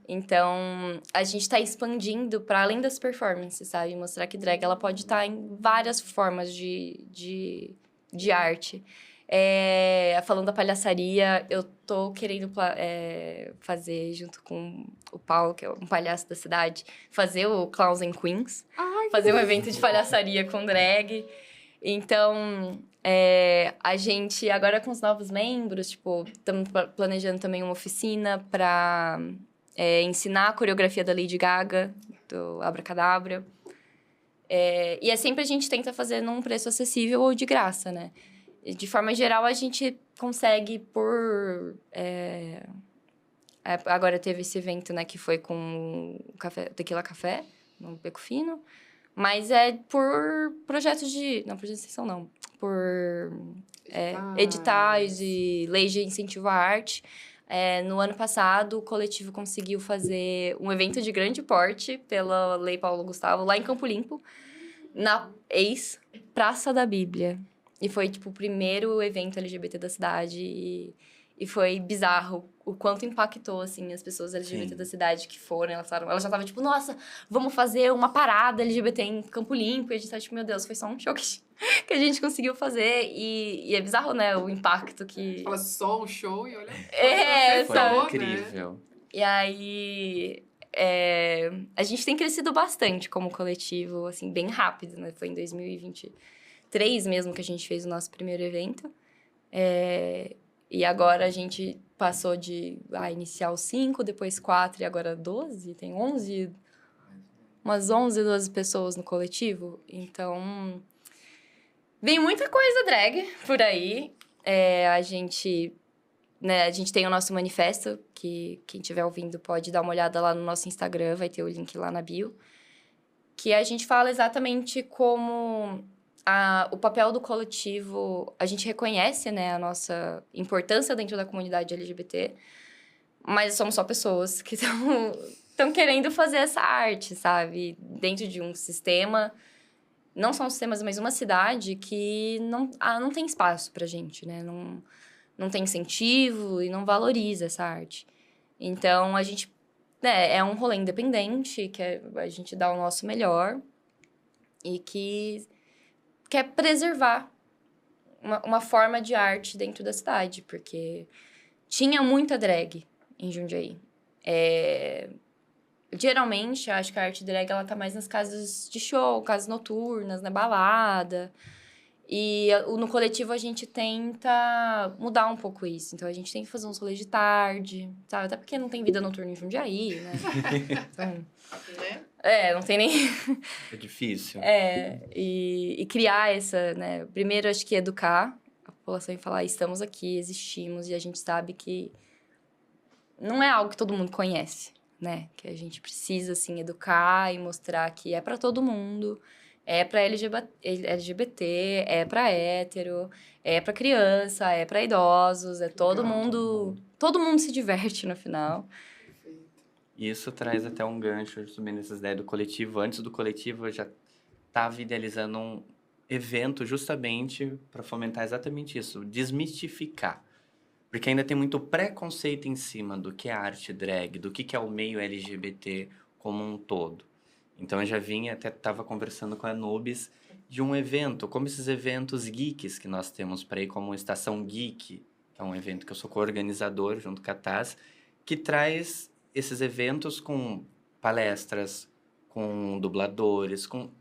Então, a gente está expandindo para além das performances, sabe? Mostrar que drag ela pode estar em várias formas de arte. Falando da palhaçaria, eu tô querendo fazer, junto com o Paulo, que é um palhaço da cidade, fazer o Clowns and Queens. Fazer um evento de palhaçaria com drag. Então, a gente, agora com os novos membros, tipo, estamos planejando também uma oficina para ensinar a coreografia da Lady Gaga, do Abracadabra. E sempre a gente tenta fazer num preço acessível ou de graça, né? De forma geral, a gente consegue, Agora teve esse evento, né, que foi com Tequila Café, no Beco Fino. Mas é por projetos de... Não, projeto de extensão, não. Por editais e leis de incentivo à arte. No ano passado, o coletivo conseguiu fazer um evento de grande porte pela Lei Paulo Gustavo, lá em Campo Limpo, na ex-Praça da Bíblia. E foi, tipo, o primeiro evento LGBT da cidade e foi bizarro o quanto impactou, assim, as pessoas LGBT da cidade que foram. Elas já estavam, tipo, nossa, vamos fazer uma parada LGBT em Campo Limpo. E a gente tava, tipo, meu Deus, foi só um show que a gente conseguiu fazer. E é bizarro, né, o impacto que... Fala só um show e olha... Foi incrível. Né? E aí... a gente tem crescido bastante como coletivo, assim, bem rápido, né? Foi em 2023 mesmo que a gente fez o nosso primeiro evento. E agora a gente passou de inicial 5, depois 4 e agora 12. Tem 11, umas 11, 12 pessoas no coletivo. Então, vem muita coisa drag por aí. A gente tem o nosso manifesto, que quem estiver ouvindo pode dar uma olhada lá no nosso Instagram, vai ter o link lá na bio. Que a gente fala exatamente como... o papel do coletivo, a gente reconhece, né, a nossa importância dentro da comunidade LGBT, mas somos só pessoas que estão querendo fazer essa arte, sabe? Dentro de um sistema, não só um sistema, mas uma cidade que não tem espaço pra gente, né? Não tem incentivo e não valoriza essa arte. Então, a gente... é um rolê independente, que a gente dá o nosso melhor e que... quer preservar uma forma de arte dentro da cidade, porque tinha muita drag em Jundiaí. Geralmente, acho que a arte drag, ela tá mais nas casas de show, casas noturnas, na balada. E no coletivo, a gente tenta mudar um pouco isso. Então, a gente tem que fazer uns rolês de tarde, sabe? Até porque não tem vida noturna em Jundiaí, né? Então, não tem nem... É difícil. E criar essa, né? Primeiro, acho que educar a população e falar, estamos aqui, existimos, e a gente sabe que não é algo que todo mundo conhece, né? Que a gente precisa, assim, educar e mostrar que é para todo mundo, é para LGBT, é para hétero, é para criança, é para idosos, todo mundo se diverte no final. E isso traz até um gancho também nessas ideias do coletivo. Antes do coletivo, eu já estava idealizando um evento justamente para fomentar exatamente isso, desmistificar. Porque ainda tem muito preconceito em cima do que é arte drag, do que é o meio LGBT como um todo. Então, eu já até estava conversando com a Nubis de um evento, como esses eventos geeks que nós temos para ir, como Estação Geek, que é um evento que eu sou co-organizador junto com a Taz, que traz esses eventos com palestras, com dubladores, com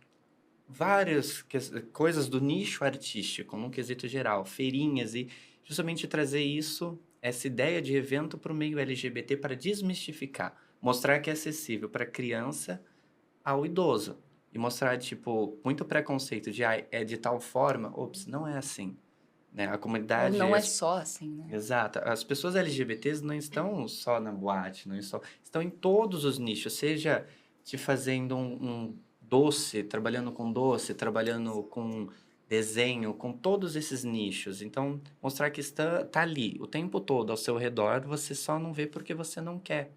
várias coisas do nicho artístico, num quesito geral, feirinhas, e justamente trazer essa ideia de evento para o meio LGBT para desmistificar, mostrar que é acessível para criança ao idoso, e mostrar, tipo, muito preconceito de, é de tal forma, não é assim. Né? A comunidade... Não é só assim, né? Exato. As pessoas LGBTs não estão só na boate, estão em todos os nichos, seja te fazendo um doce, trabalhando com doce, trabalhando com desenho, com todos esses nichos. Então, mostrar que está ali o tempo todo ao seu redor, você só não vê porque você não quer.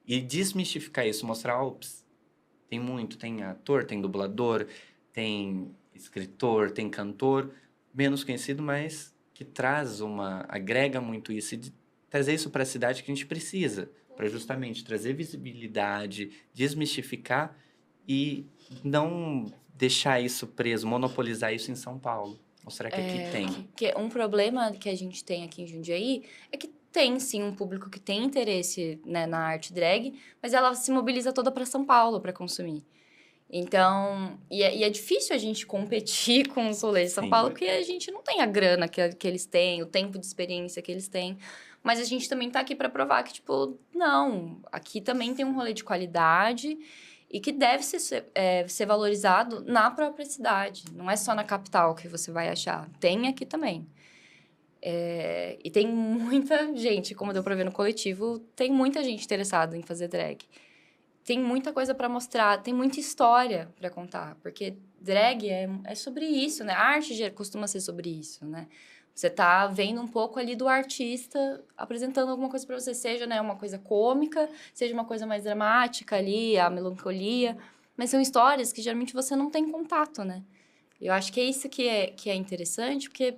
E desmistificar isso, mostrar, tem ator, tem dublador, tem escritor, tem cantor, menos conhecido, mas que agrega muito isso e trazer isso para a cidade que a gente precisa, para justamente trazer visibilidade, desmistificar e não deixar isso preso, monopolizar isso em São Paulo. Mostrar que aqui tem. Um problema que a gente tem aqui em Jundiaí é que tem, sim, um público que tem interesse, né, na arte drag, mas ela se mobiliza toda para São Paulo para consumir. Então, é difícil a gente competir com os rolês de São Paulo, porque a gente não tem a grana que eles têm, o tempo de experiência que eles têm. Mas a gente também tá aqui para provar que, tipo, não, aqui também tem um rolê de qualidade e que deve ser valorizado na própria cidade. Não é só na capital que você vai achar, tem aqui também. E tem muita gente, como deu pra ver no coletivo, tem muita gente interessada em fazer drag. Tem muita coisa pra mostrar, tem muita história pra contar, porque drag é sobre isso, né? A arte costuma ser sobre isso, né? Você tá vendo um pouco ali do artista apresentando alguma coisa pra você, seja, né, uma coisa cômica, seja uma coisa mais dramática ali, a melancolia, mas são histórias que geralmente você não tem contato, né? Eu acho que é isso que é interessante, porque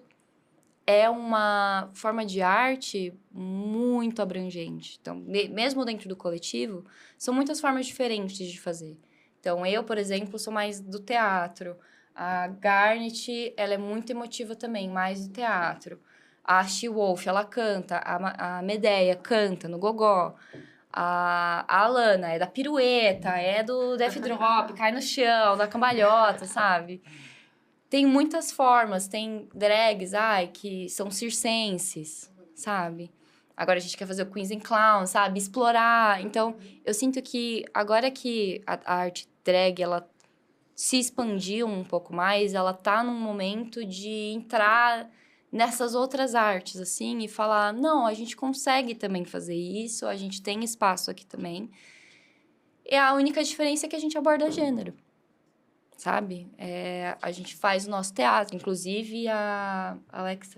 é uma forma de arte muito abrangente. Então, mesmo dentro do coletivo, são muitas formas diferentes de fazer. Então, eu, por exemplo, sou mais do teatro. A Garnet, ela é muito emotiva também, mais do teatro. A She-Wolf, ela canta. A Medea canta no gogó. A Alana é da pirueta, é do Death Drop, cai no chão, da cambalhota, sabe? Tem muitas formas, tem drags, que são circenses, sabe? Agora a gente quer fazer o Queens and Clowns, sabe? Explorar. Então, eu sinto que agora que a arte drag, ela se expandiu um pouco mais, ela tá num momento de entrar nessas outras artes, assim, e falar, não, a gente consegue também fazer isso, a gente tem espaço aqui também. E a única diferença é que a gente aborda gênero. Sabe? A gente faz o nosso teatro. Inclusive,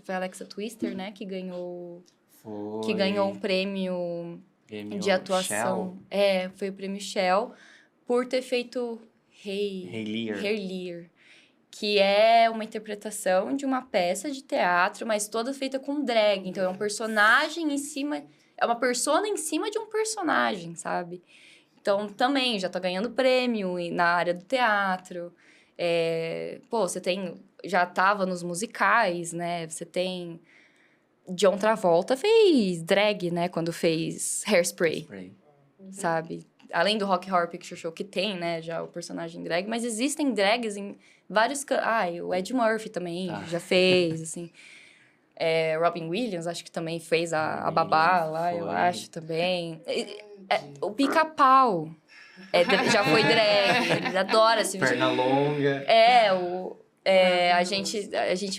foi a Alexa Twister, né? Que ganhou um prêmio de atuação. Shell. Foi o prêmio Shell. Por ter feito Hair Lear. Que é uma interpretação de uma peça de teatro, mas toda feita com drag. Então, é um personagem em cima... É uma persona em cima de um personagem, sabe? Então, também, já tá ganhando prêmio na área do teatro. Você já tava nos musicais, né? Você tem... John Travolta fez drag, né? Quando fez Hairspray. Sabe? Além do Rock Horror Picture Show, que tem, né? Já o personagem drag. Mas existem drags em vários... o Ed Murphy também já fez, assim... Robin Williams, acho que também fez a Babá lá, eu acho, também. O Pica-Pau já foi drag, ele adora esse Perna longa.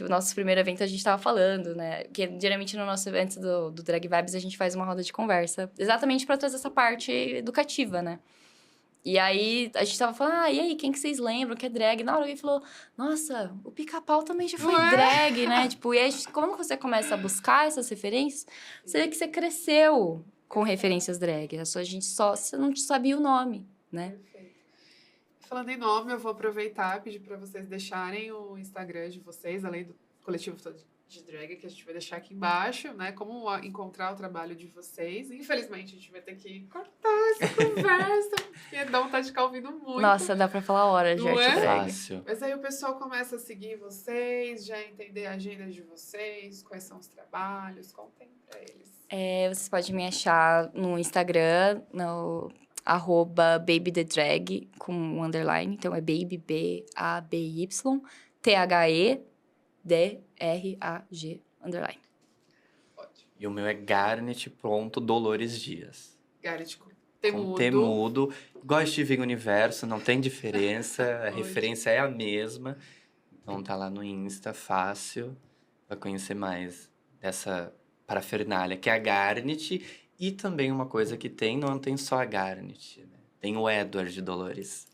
O nosso primeiro evento a gente tava falando, né? Porque geralmente no nosso evento do Drag Vibes a gente faz uma roda de conversa, exatamente para trazer essa parte educativa, né? E aí, a gente tava falando, e aí, quem que vocês lembram que é drag? Na hora alguém falou, nossa, o Pica-Pau também já foi drag, né? Tipo, e aí, como você começa a buscar essas referências, você vê que você cresceu com referências drag. Você não sabia o nome, né? Perfeito. Falando em nome, eu vou aproveitar e pedir para vocês deixarem o Instagram de vocês, além do coletivo de drag, que a gente vai deixar aqui embaixo, né? Como encontrar o trabalho de vocês. Infelizmente, a gente vai ter que cortar essa conversa, porque dá vontade de ficar ouvindo muito. Nossa, dá pra falar horas de arte drag. Fácil. Mas aí o pessoal começa a seguir vocês, já entender a agenda de vocês, quais são os trabalhos, contem pra eles. Vocês podem me achar no Instagram, no @babythedrag, com um underline. Então, é baby, B-A-B-Y, T-H-E-D-R-A-G, underline. Ótimo. E o meu é Garnet.Dolores Dias. Garnet com Com T mudo. Igual Steven Universo, não tem diferença. A referência é a mesma. Então tá lá no Insta, fácil, pra conhecer mais dessa parafernália, que é a Garnet. E também uma coisa que não tem só a Garnet, né? Tem o Edward de Dolores.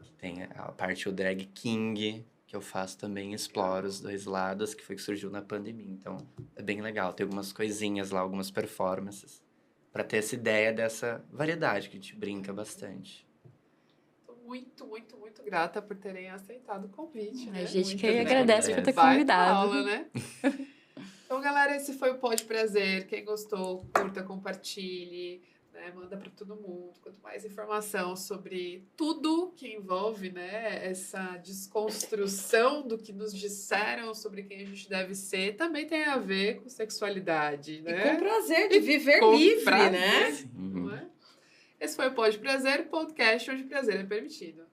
Que tem a parte o Drag King, que eu faço também, exploro os dois lados, que foi que surgiu na pandemia. Então, é bem legal. Tem algumas coisinhas lá, algumas performances, para ter essa ideia dessa variedade que a gente brinca bastante. Tô muito, muito, muito grata por terem aceitado o convite, né? A gente Muito que obrigada. agradece por ter Baita convidado. aula, né? Então, galera, esse foi o Pod Prazer. Quem gostou, curta, compartilhe, né? Manda para todo mundo. Quanto mais informação sobre tudo que envolve, né, essa desconstrução do que nos disseram sobre quem a gente deve ser, também tem a ver com sexualidade, né? E com prazer de viver com livre, prazer, né? não é? Esse foi o Pod Prazer, podcast onde prazer é permitido.